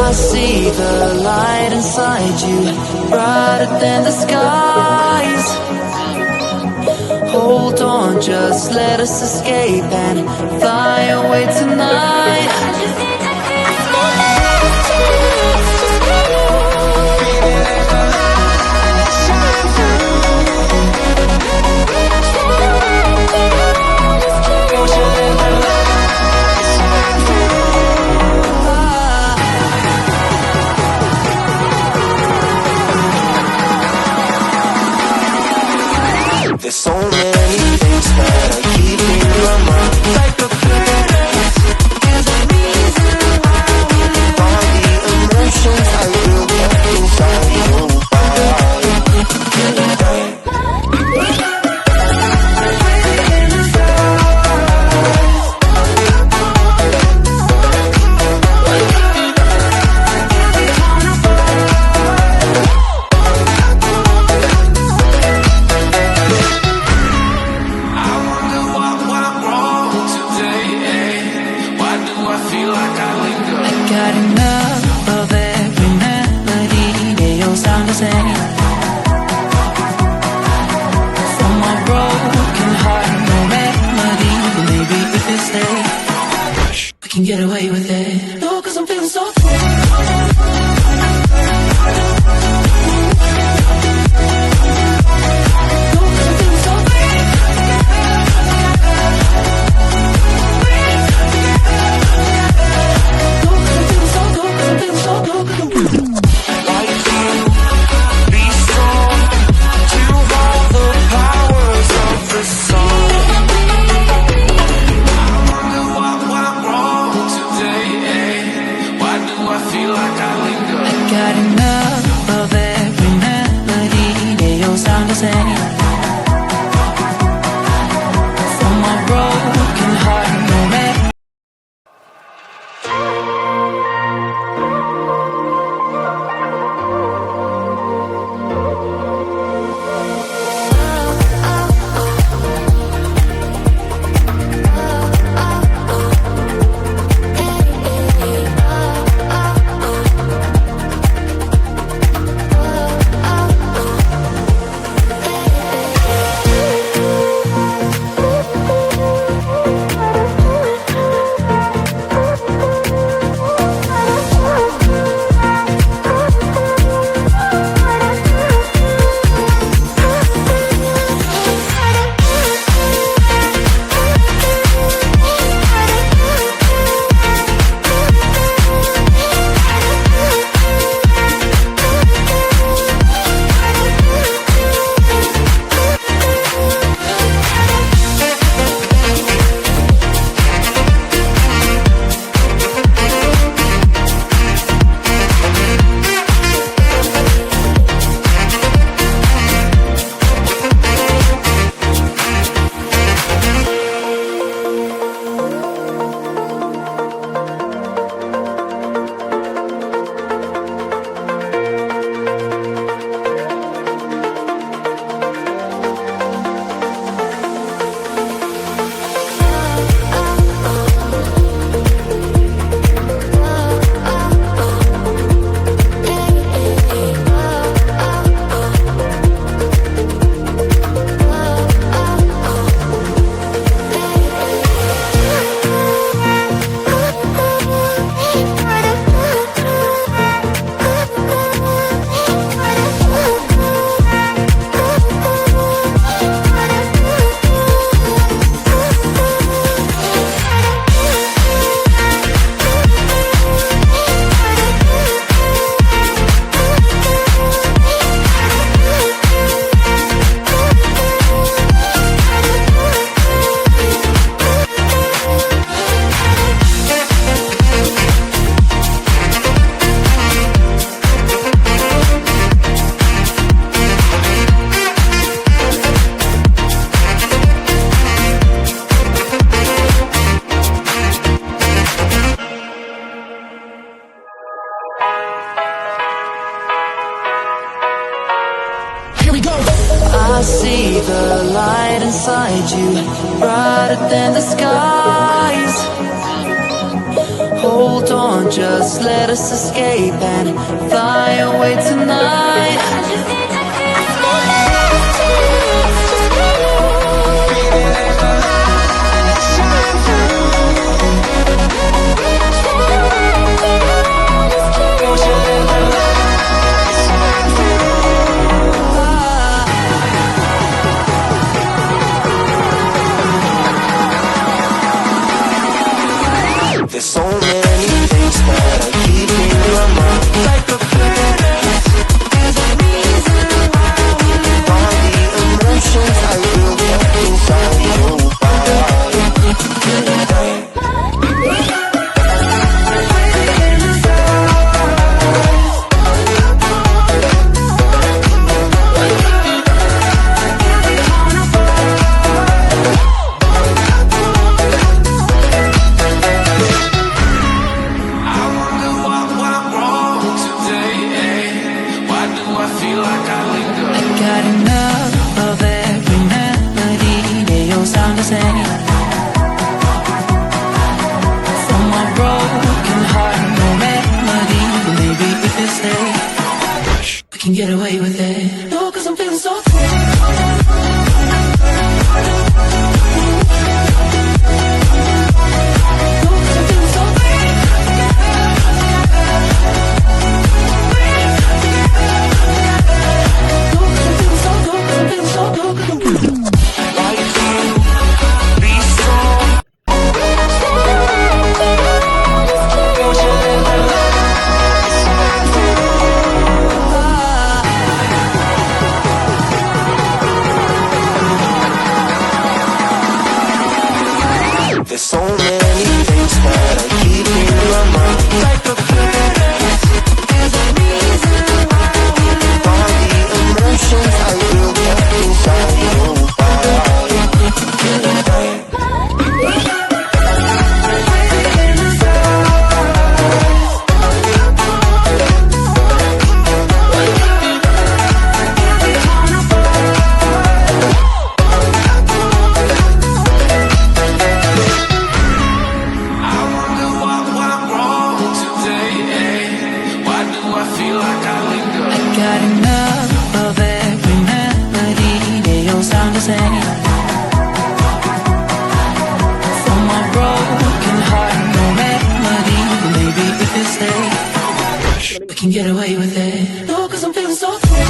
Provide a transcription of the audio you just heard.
I see the light inside you, brighter than the skies. Hold on, just let us escape and fly away tonight. There's so many things that I keep in my mind, like the past. There's a reason why we all the emotions I will get inside your Got enough of every melody, they all sound the same. From my broken heart, no remedy, but maybe if we stay, we can get away with it. No, 'cause I'm feeling so free. Got enough of every melody, they all sound the same. From my broken heart, no remedy. I see the light inside you, brighter than the skies. Hold on, just let us escape and fly away tonight. There's so many things that are keeping my mind like a paradise. There's a reason why we live. All the emotions I will get inside your body. Got enough of every melody, they all sound the same. From my broken heart, no remedy, but maybe if we stay, we can get away with it. No, 'cause I'm feeling so There's so many things that are keeping my mind like a paradise. There's a reason why we live. All the emotions I will get inside your body. got enough of every melody, they all sound the same. From my broken heart, no remedy, but maybe if we stay, we can get away with it. No, 'cause I'm feeling so baik,